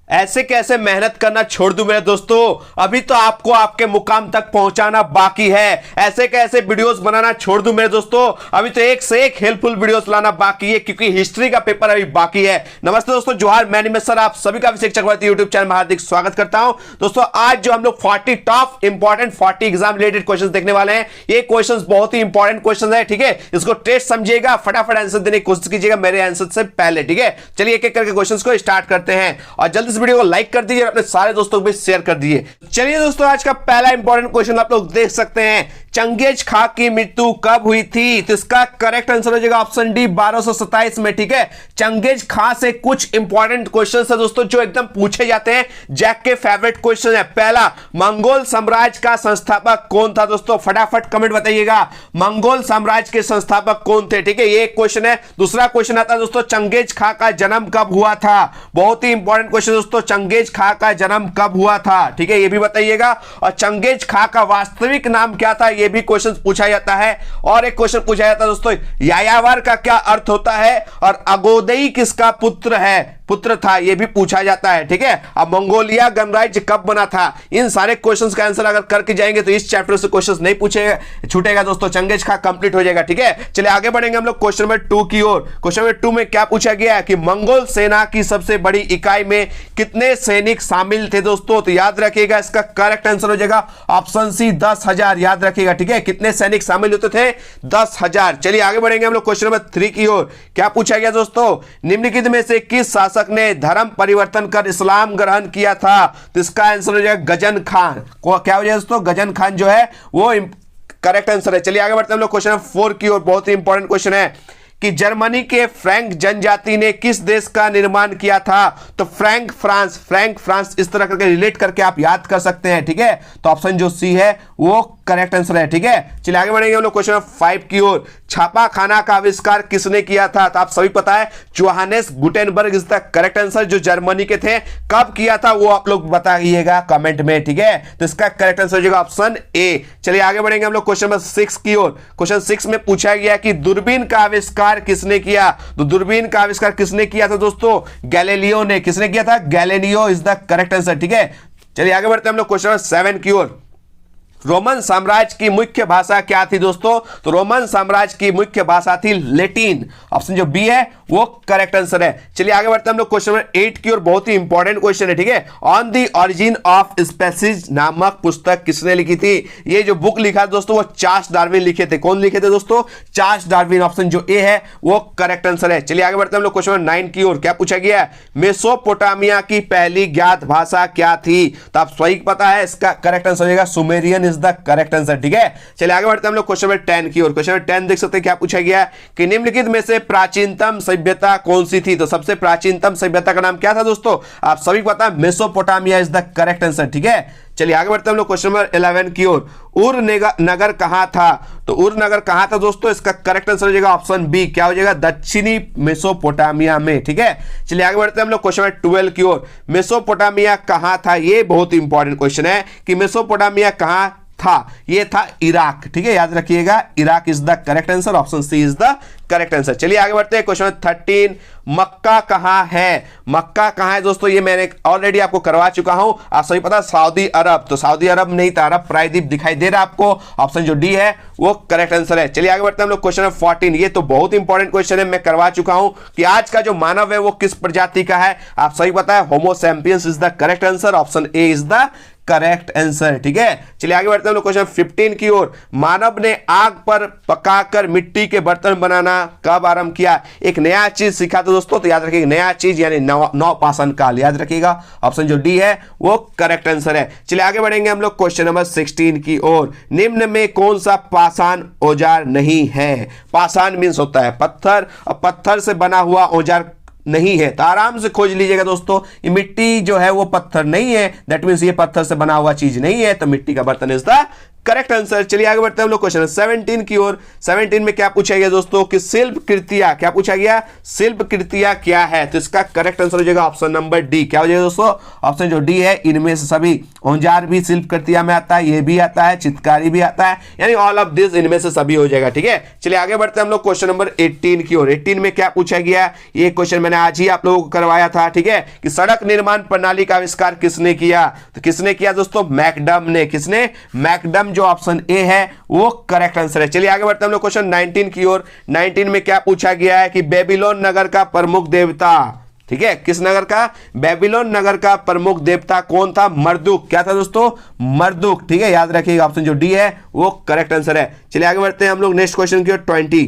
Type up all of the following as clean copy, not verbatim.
ऐसे कैसे मेहनत करना छोड़ दूं मेरे दोस्तों, अभी तो आपको आपके मुकाम तक पहुंचाना बाकी है। ऐसे कैसे वीडियोस बनाना छोड़ दूं मेरे दोस्तों, अभी तो एक से एक हेल्पफुल वीडियोस लाना बाकी है, क्योंकि हिस्ट्री का पेपर अभी बाकी है। नमस्ते दोस्तों, जोहार, मैं निमेश सर, आप सभी का अभिषेक चक्रवर्ती यूट्यूब चैनल में हार्दिक स्वागत करता हूं। दोस्तों आज जो हम लोग 40 top important 40 exam related question देखने वाले हैं, ये क्वेश्चन बहुत ही इंपॉर्टेंट क्वेश्चन है, ठीक है। इसको टेस्ट समझिएगा, फटाफट आंसर देने की कोशिश कीजिएगा मेरे आंसर से पहले, ठीक है। चलिए एक एक करके क्वेश्चन को स्टार्ट करते हैं और जल्दी इस वीडियो को लाइक कर दीजिए, अपने सारे दोस्तों को भी शेयर कर दीजिए। चलिए दोस्तों, आज का पहला इंपॉर्टेंट क्वेश्चन आप लोग देख सकते हैं, चंगेज खां की मृत्यु कब हुई थी? तो इसका करेक्ट आंसर हो जाएगा ऑप्शन डी 1227 में, ठीक है। चंगेज खां से कुछ इंपॉर्टेंट क्वेश्चन है दोस्तों जो एकदम पूछे जाते हैं, जैक के फेवरेट क्वेश्चन है। पहला, मंगोल साम्राज्य का संस्थापक कौन था? दोस्तों फटाफट कमेंट बताइएगा, मंगोल साम्राज्य के संस्थापक कौन थे, ठीक है। ये एक क्वेश्चन है। दूसरा क्वेश्चन आता है दोस्तों, चंगेज खां का जन्म कब हुआ था? बहुत ही इंपॉर्टेंट क्वेश्चन दोस्तों, चंगेज खां का जन्म कब हुआ था, ठीक है, ये भी बताइएगा। और चंगेज खां का वास्तविक नाम क्या था, ये भी क्वेश्चन पूछा जाता है। और एक क्वेश्चन पूछा जाता है दोस्तों, यायावर का क्या अर्थ होता है? और अगोदई किसका पुत्र था, यह भी पूछा जाता है, ठीक है। अब मंगोलिया गणराज्य कब बना था? इन सारे क्वेश्चंस का आंसर अगर करके जाएंगे तो इस चैप्टर से क्वेश्चंस नहीं पूछेगा, छूटेगा दोस्तों, चंगेज खां कंप्लीट हो जाएगा, ठीक है। चलिए आगे बढ़ेंगे हम लोग क्वेश्चन नंबर 2 की ओर। क्वेश्चन नंबर 2 में क्या पूछा गया है कि मंगोल सेना की सबसे बड़ी इकाई में कितने सैनिक शामिल थे दोस्तों? तो याद रखिएगा, इसका करेक्ट आंसर हो जाएगा ऑप्शन सी 10,000, याद रखिएगा, ठीक है। कितने सैनिक शामिल होते थे? 10,000। चलिए आगे बढ़ेंगे हम लोग क्वेश्चन नंबर 3 की ओर। क्या पूछा गया दोस्तों, निम्नलिखित में से किस शासक ने धर्म परिवर्तन कर इस्लाम ग्रहण किया था? तो इसका आंसर हो जाएगा गजन खान। क्या हो जाएगा दोस्तों? गजन खान जो है वो करेक्ट आंसर है। चलिए आगे बढ़ते हैं हम लोग क्वेश्चन नंबर 4 की ओर। बहुत ही इंपॉर्टेंट क्वेश्चन है कि जर्मनी के फ्रैंक जनजाति ने किस देश का निर्माण किया था? तो फ्रैंक फ्रांस, इस तरह करके रिलेट करके आप याद कर सकते हैं, ठीक है। तो ऑप्शन जो सी है वो करेक्ट आंसर है, ठीक है। चलिए आगे बढ़ेंगे हम लोग क्वेश्चन नंबर 5 की ओर। छापा खाना का आविष्कार किसने किया था? तो आप सभी पता है, Johannes Gutenberg is the correct answer, जो जर्मनी के थे। कब किया था वो आप लोग बताइएगा कमेंट में, ठीक है। तो इसका करेक्ट आंसर हो जाएगा ऑप्शन ए। चलिए आगे बढ़ेंगे हम लोग क्वेश्चन नंबर 6 की ओर। क्वेश्चन 6 में पूछा गया कि दूरबीन का आविष्कार किसने किया? तो दूरबीन का आविष्कार किसने किया था दोस्तों? गैलीलियो ने। किसने किया था? Galileo is the correct answer, ठीक है। चलिए आगे बढ़ते हैं हम लोग क्वेश्चन नंबर 7 की ओर। रोमन साम्राज्य की मुख्य भाषा क्या थी दोस्तों? तो रोमन साम्राज्य की मुख्य भाषा थी लैटिन। ऑप्शन जो बी है वो करेक्ट आंसर है। चलिए आगे बढ़ते हैं हम लोग क्वेश्चन नंबर 8 की ओर। बहुत ही इंपॉर्टेंट क्वेश्चन है, ठीक है। On the origin of species नामक पुस्तक किसने लिखी थी? ये जो बुक लिखा दोस्तों वो चार्ल्स डार्विन लिखे थे। कौन लिखे थे दोस्तों? Charles Darwin. ऑप्शन जो ए है वो करेक्ट आंसर है। चलिए आगे बढ़ते हैं हम लोग क्वेश्चन नंबर 9 की ओर। क्या पूछा गया है? मेसोपोटामिया की पहली ज्ञात भाषा क्या थी? तो आप सही पता है, इसका करेक्ट आंसर हो जाएगा Sumerian is the correct answer, ठीक है। चलिए आगे बढ़ते हैं हम लोग क्वेश्चन नंबर 10 की ओर। क्वेश्चन नंबर 10 देख सकते हैं, क्या पूछा गया कि निम्नलिखित में से प्राचीनतम सभ्यता कौन सी थी? तो सबसे प्राचीनतम सभ्यता का नाम क्या था दोस्तों? आप सभी को पता है, Mesopotamia is the correct answer, ठीक है। चलिए आगे बढ़ते हैं हम लोग क्वेश्चन नंबर 11 की ओर। उर नगर कहां था? तो उर नगर कहां था दोस्तों? इसका करेक्ट आंसर हो जाएगा ऑप्शन बी। क्या हो जाएगा? दक्षिणी मेसोपोटामिया में, ठीक है। चलिए आगे बढ़ते हैं हम लोग क्वेश्चन नंबर 12 की ओर। मेसोपोटामिया कहां था? ये बहुत इंपॉर्टेंट क्वेश्चन है कि मेसोपोटामिया कहां था। ये था इराक, ठीक है, याद रखिएगा, Iraq is the correct answer, option C is the correct answer. चलिए आगे बढ़ते हैं क्वेश्चन 13। मक्का कहां है? मक्का कहां है दोस्तों? ये मैंने ऑलरेडी आपको करवा चुका हूं, आप सभी पता, सऊदी अरब। तो सऊदी अरब नहीं था, अरब प्रायद्वीप दिखाई दे रहा है आपको, ऑप्शन जो डी है वो करेक्ट आंसर है। चलिए आगे बढ़ते हैं हम लोग क्वेश्चन नंबर 14। ये तो बहुत इंपॉर्टेंट क्वेश्चन है, मैं करवा चुका हूं कि आज का जो मानव है वो किस प्रजाति का है? आप सही पता है, Homo sapiens is the correct answer, option A is the correct answer, ठीक है। चलिए आगे बढ़ते हैं हम लोग क्वेश्चन 15 की ओर। मानव ने आग पर पकाकर मिट्टी के बर्तन बनाना कब आरंभ किया? एक नया चीज सीखा था दोस्तों, तो याद रखिएगा, नया चीज यानी नवपाषाण काल, याद रखिएगा, ऑप्शन जो डी है वो करेक्ट आंसर है। चलिए आगे बढ़ेंगे हम लोग क्वेश्चन नंबर 16 की ओर। निम्न में कौन सा पाषाण औजार नहीं है? पाषाण मीन्स होता है पत्थर, और पत्थर से बना हुआ औजार नहीं है, तो आराम से खोज लीजिएगा दोस्तों। ये मिट्टी जो है वो पत्थर नहीं है, दैट मींस ये पत्थर से बना हुआ चीज नहीं है, तो मिट्टी का बर्तन इज द करेक्ट आंसर। चलिए आगे बढ़ते हैं हम लोग क्वेश्चन 17 की ओर। 17 में क्या पूछा गया दोस्तों कि शिल्प कृतियां, क्या पूछा गया, शिल्प कृतियां क्या है? तो इसका करेक्ट आंसर हो जाएगा ऑप्शन नंबर डी। क्या हो जाएगा दोस्तों? ऑप्शन जो डी है, इनमें से सभी। औजार भी शिल्प कृतियां में आता है, ये भी आता है, चित्रकारी भी आता है, यानी ऑल ऑफ दिस, इनमें से सभी हो जाएगा। ठीक है, चलिए आगे बढ़ते हैं हम लोग क्वेश्चन नंबर 18 की ओर। 18 में क्या पूछा गया, ये क्वेश्चन मैंने आज ही आप लोगों को करवाया था। ठीक है, कि सड़क निर्माण प्रणाली का आविष्कार किसने किया? तो किसने किया दोस्तों? मैकडम ने। किसने? मैकडम, जो ऑप्शन ए है वो करेक्ट आंसर है। चलिए आगे बढ़ते हैं हम लोग क्वेश्चन 19 की ओर। 19 में क्या पूछा गया है कि बेबीलोन नगर का प्रमुख देवता, ठीक है, किस नगर का? बेबीलोन नगर का प्रमुख देवता कौन था? मर्दुक। क्या था दोस्तों? मर्दुक। ठीक है, याद रखिएगा, ऑप्शन जो डी है वो करेक्ट आंसर है। चलिए आगे बढ़ते हैं हम लोग नेक्स्ट क्वेश्चन की ओर। 20,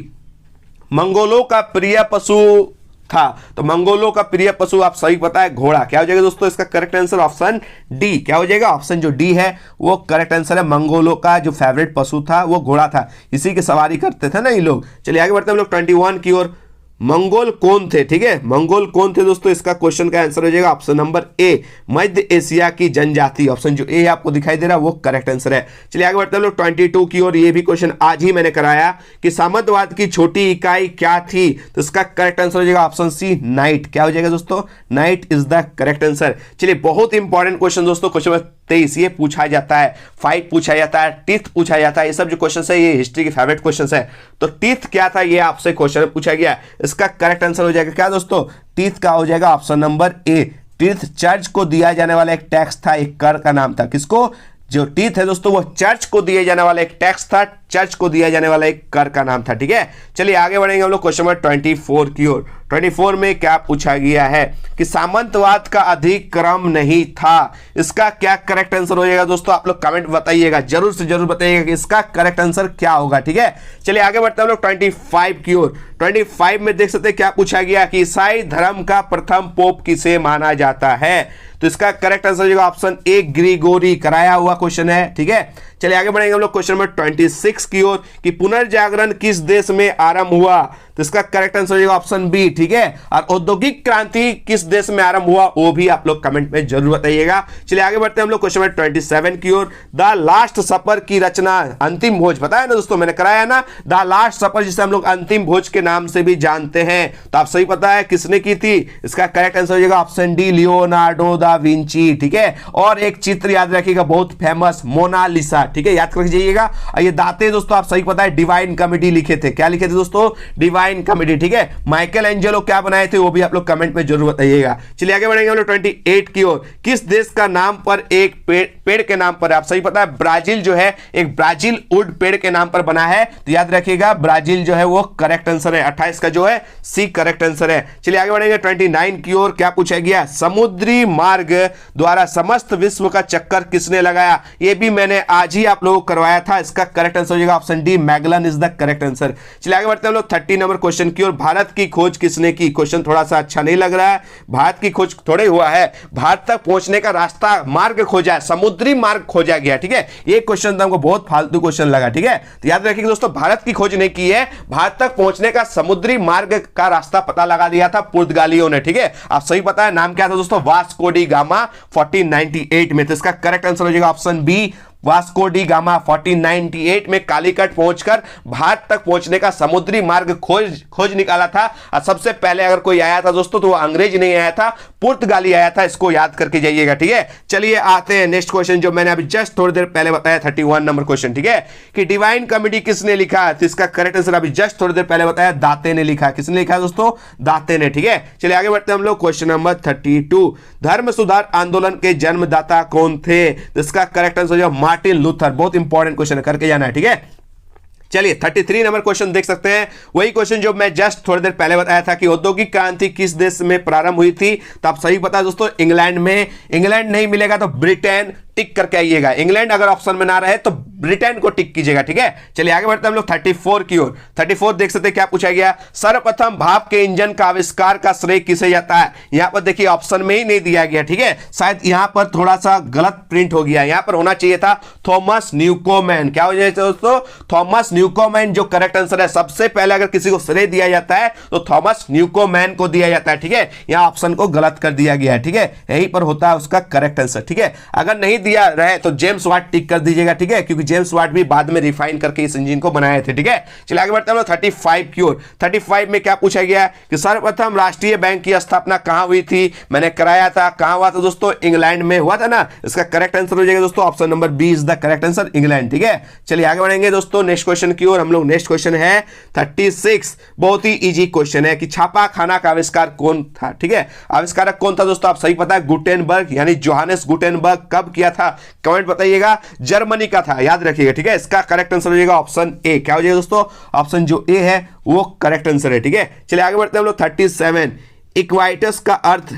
मंगोलों का प्रिय पशु था, तो मंगोलों का प्रिय पशु आप सही पता है, घोड़ा। क्या हो जाएगा दोस्तों? इसका करेक्ट आंसर ऑप्शन डी। क्या हो जाएगा? ऑप्शन जो डी है वो करेक्ट आंसर है। मंगोलों का जो फेवरेट पशु था वो घोड़ा था, इसी की सवारी करते थे ना ये लोग। चलिए आगे बढ़ते हैं हम लोग 21 की ओर। मंगोल कौन थे? ठीक है, मंगोल कौन थे दोस्तों? इसका क्वेश्चन का आंसर हो जाएगा option number A, Madhya Asia की जनजाति। ऑप्शन जो ए आपको दिखाई दे रहा है वो करेक्ट आंसर है। चलिए आगे बढ़ते हैं हम लोग 22 की ओर। ये भी क्वेश्चन आज ही मैंने कराया कि सामंतवाद की छोटी इकाई क्या थी? तो इसका करेक्ट आंसर हो जाएगा ऑप्शन सी, नाइट। क्या हो जाएगा दोस्तों? Night is the correct answer. चलिए बहुत इंपॉर्टेंट क्वेश्चन दोस्तों, क्वेश्चन 23 ये पूछा जाता है, 5 पूछा जाता है, टीथ पूछा जाता है। ये सब जो क्वेश्चन है ये हिस्ट्री के फेवरेट क्वेश्चन है। तो टीथ क्या था ये आपसे क्वेश्चन पूछा गया, इसका करेक्ट आंसर हो जाएगा क्या दोस्तों? टीथ का हो जाएगा option number A. Teeth church को दिया जाने वाला एक टैक्स था, एक कर का नाम था। किसको? जो टीथ है दोस्तों वो चर्च को दिए जाने वाला एक टैक्स था, चर्च को दिया जाने वाला एक कर का नाम था। ठीक है, चलिए आगे बढ़ेंगे हम लोग क्वेश्चन नंबर 24 की ओर। 24 में क्या पूछा गया है कि सामंतवाद का अधिक्रम नहीं था, इसका क्या करेक्ट आंसर हो जाएगा दोस्तों? आप लोग कमेंट बताइएगा, जरूर से जरूर बताइएगा कि इसका करेक्ट आंसर क्या होगा। ठीक है, चलिए आगे बढ़ते हैं हम लोग 25 की ओर। 25 में देख सकते हैं क्या पूछा गया कि ईसाई धर्म का प्रथम पोप किसे माना जाता है? तो इसका करेक्ट आंसर हो जाएगा ऑप्शन ए, ग्रिगोरी। कराया हुआ क्वेश्चन है। ठीक है, चलिए आगे बढ़ेंगे हम लोग क्वेश्चन नंबर 26 की ओर कि पुनर्जागरण किस देश में आरंभ हुआ? तो इसका करेक्ट आंसर हो जाएगा ऑप्शन बी। ठीक है, और औद्योगिक क्रांति किस देश में आरंभ हुआ वो भी आप लोग कमेंट में जरूर बताइएगा। चलिए आगे बढ़ते हैं हम लोग क्वेश्चन नंबर 27 की ओर। द लास्ट सपर की रचना, अंतिम भोज, पता है ना दोस्तों, मैंने कराया ना, द लास्ट सपर, जिसे हम लोग अंतिम भोज के नाम से भी जानते हैं। तो आप सही पता है किसने की थी? इसका करेक्ट आंसर हो जाएगा option D, Leonardo da Vinci. ठीक है, और एक चित्र याद रखिएगा बहुत फेमस, मोनालिसा। ठीक है, याद कर जाइएगा। ये दाते दोस्तों आप सही पता है डिवाइन कॉमेडी लिखे थे। क्या लिखे थे दोस्तों? Divine comedy. ठीक है, माइकल एंजेलो क्या बनाए थे वो भी आप लोग कमेंट में जरूर बताइएगा। चलिए आगे बढ़ेंगे हम लोग 28 की ओर। किस देश का नाम पर एक पेड़ के नाम पर, आप सही पता है ब्राजील जो है एक ब्राजील वुड पेड़ के नाम पर बना है, तो याद रखिएगा ब्राजील जो है वो करेक्ट आंसर है। 28 का जो है सी करेक्ट आंसर है। चलिए आगे बढ़ेंगे 29 की ओर। क्या पूछा गया? समुद्री मार्ग द्वारा समस्त विश्व का चक्कर किसने लगाया? ये भी मैंने आज ही आप लोगों को करवाया था। इसका करेक्ट आंसर हो जाएगा option D, Magellan is the correct answer. चलिए आगे बढ़ते हैं हम लोग 30 नंबर क्वेश्चन की ओर। भारत की खोज किसने की? क्वेश्चन थोड़ा सा अच्छा नहीं लग रहा है। भारत की खोज थोड़े हुआ है, भारत तक पहुंचने का रास्ता, मार्ग खोजा है, समुद्री मार्ग खोजा गया। ठीक है, ये क्वेश्चन तो हमको बहुत फालतू क्वेश्चन लगा। ठीक है, तो याद रखिए दोस्तों, भारत की खोज नहीं की है, भारत तक पहुंचने का समुद्री मार्ग का रास्ता पता लगा दिया था पुर्तगालियों ने। ठीक है, आप सही पता है नाम क्या था दोस्तों? वास्को डी गामा 1498 में। तो इसका करेक्ट आंसर हो जाएगा option B, Vasco da Gama 1498 में कालीकट पहुंचकर भारत तक पहुंचने का समुद्री मार्ग खोज निकाला था। और सबसे पहले अगर कोई आया था दोस्तों तो वो अंग्रेज नहीं आया था, पुर्तगाली आया था। इसको याद करके जाइएगा। ठीक है, चलिए आते हैं नेक्स्ट क्वेश्चन जो मैंने अभी जस्ट थोड़ी देर पहले बताया, 31 नंबर क्वेश्चन। ठीक है, कि डिवाइन कॉमेडी किसने लिखा? तो इसका करेक्ट आंसर अभी जस्ट थोड़ी देर पहले बताया, दाते ने लिखा। किसने लिखा दोस्तों? दाते ने। ठीक है, चलिए आगे बढ़ते हैं हम लोग क्वेश्चन नंबर 32। धर्म सुधार आंदोलन के जन्मदाता कौन थे? तो इसका करेक्ट आंसर जो मार्टिन लूथर। बहुत इंपॉर्टेंट क्वेश्चन है, करके जाना है। ठीक है, चलिए 33 नंबर क्वेश्चन देख सकते हैं, वही क्वेश्चन जो मैं जस्ट थोड़ी देर पहले बताया था कि औद्योगिक क्रांति किस देश में प्रारंभ हुई थी? तो आप सही पता है दोस्तों, इंग्लैंड में। इंग्लैंड नहीं मिलेगा तो ब्रिटेन, टिक करके आइएगा। इंग्लैंड अगर ऑप्शन में ना रहे तो ब्रिटेन को टिक कीजिएगा। ठीक है, चलिए आगे बढ़ते हैं हम लोग 34 की ओर। 34 देख सकते हैं क्या पूछा गया? सर्वप्रथम भाप के इंजन का आविष्कार का श्रेय किसे जाता है? यहां पर देखिए ऑप्शन में ही नहीं दिया गया। ठीक है, शायद यहां पर थोड़ा सा गलत प्रिंट हो गया, यहां पर होना चाहिए था थॉमस न्यूकोमैन। क्या हो जाए दोस्तों? थॉमस न्यूकोमैन जो करेक्ट आंसर है। सबसे पहले अगर किसी को श्रेय दिया जाता है तो थॉमस न्यूकोमैन को दिया जाता है। ठीक है, यहां ऑप्शन को गलत कर दिया गया है। ठीक है, यहीं पर होता है उसका करेक्ट आंसर। ठीक है, अगर नहीं दिया रहे तो जेम्स वाट टिक कर दीजिएगा, ठीक है, क्योंकि जेम्स वाट भी बाद में रिफाइन करके इस इंजन को बनाए थे, ठीक है। चलिए आगे बढ़ते हैं हम लोग 35 की ओर। 35 में क्या पूछा गया कि सर्वप्रथम राष्ट्रीय बैंक की स्थापना कहां हुई थी? मैंने कराया था, कहां हुआ था दोस्तों? इंग्लैंड में हुआ था ना। इसका करेक्ट आंसर हो जाएगा दोस्तों option number B is the correct answer, England, ठीक है। चलिए आगे बढ़ेंगे दोस्तों नेक्स्ट क्वेश्चन की ओर। हम लोग नेक्स्ट क्वेश्चन है 36, बहुत ही इजी क्वेश्चन है कि छापा खाना का आविष्कार कौन था, ठीक है। आविष्कारक कौन था दोस्तों? आप सही पता है, गुटेनबर्ग यानी जोहानेस गुटेनबर्ग। कब किया था? कमेंट बताइएगा। जर्मनी का था, याद रखिएगा, ठीक है। इसका करेक्ट आंसर हो जाएगा ऑप्शन ए। क्या हो जाएगा दोस्तों? ऑप्शन जो ए है वो करेक्ट आंसर है, ठीक है। चलिए आगे बढ़ते हैं हम लोग 37। इक्वाइटस का अर्थ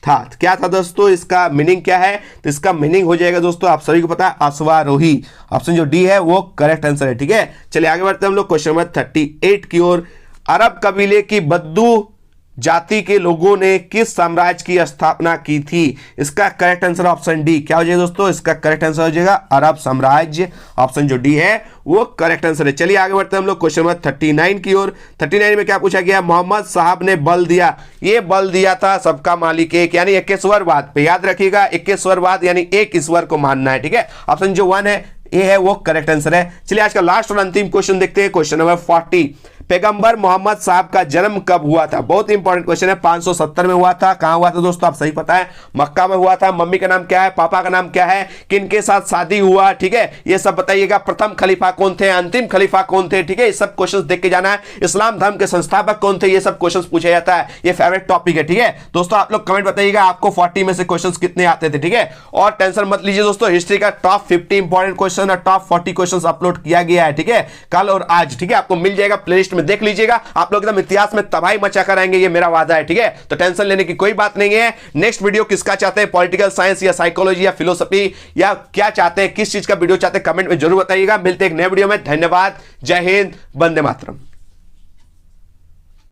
था, क्या था दोस्तों? इसका मीनिंग क्या है? तो इसका मीनिंग हो जाएगा दोस्तों, आप सभी को पता है, अश्वारोही। ऑप्शन जो डी है वो करेक्ट आंसर है, ठीक है। चलिए आगे बढ़ते हैं हम लोग क्वेश्चन नंबर 38 की ओर। अरब कबीले की बद्दू जाति के लोगों ने किस साम्राज्य की स्थापना की थी? इसका करेक्ट आंसर ऑप्शन डी। क्या हो जाएगा दोस्तों? इसका करेक्ट आंसर हो जाएगा अरब साम्राज्य। ऑप्शन जो डी है वो करेक्ट आंसर है। चलिए आगे बढ़ते हैं हम लोग क्वेश्चन नंबर 39 की ओर। 39 में क्या पूछा गया? मोहम्मद साहब ने बल दिया, ये बल दिया था सबका मालिक एक, यानी एकेश्वरवाद पे। याद रखिएगा, एकेश्वरवाद यानी एक ईश्वर को मानना है, ठीक है। ऑप्शन जो 1 है ए है वो करेक्ट आंसर है। चलिए आज का लास्ट और अंतिम क्वेश्चन देखते हैं, क्वेश्चन नंबर 40। पैगंबर मोहम्मद साहब का जन्म कब हुआ था? बहुत इंपॉर्टेंट क्वेश्चन है। 570 में हुआ था। कहां हुआ था दोस्तों? आप सही पता है, मक्का में हुआ था। मम्मी का नाम क्या है? पापा का नाम क्या है? किनके साथ शादी हुआ? ठीक है, ये सब बताइएगा। प्रथम खलीफा कौन थे? अंतिम खलीफा कौन थे? ठीक है, ये सब क्वेश्चंस देख के जाना है। इस्लाम धर्म के संस्थापक कौन थे? ये सब क्वेश्चंस पूछा जाता है, ये फेवरेट टॉपिक है, ठीक है दोस्तों। आप लोग कमेंट बताइएगा आपको 40 में से क्वेश्चंस कितने आते थे, ठीक है। और टेंशन मत लीजिए दोस्तों, हिस्ट्री का टॉप 50 इंपॉर्टेंट क्वेश्चन और टॉप 40 क्वेश्चंस अपलोड किया गया है, ठीक है, कल और आज, ठीक है। आपको मिल जाएगा, प्लेलिस्ट में देख लीजिएगा। आप लोग एकदम इतिहास में तबाही मचा कर आएंगे, ये मेरा वादा है, ठीक है। तो टेंशन लेने की कोई बात नहीं है। नेक्स्ट वीडियो किसका चाहते हैं? पॉलिटिकल साइंस या साइकोलॉजी या फिलोसफी या क्या चाहते हैं? किस चीज का वीडियो चाहते हैं? कमेंट में जरूर बताइएगा। मिलते हैं एक नए वीडियो में। धन्यवाद, जय हिंद, वंदे मातरम।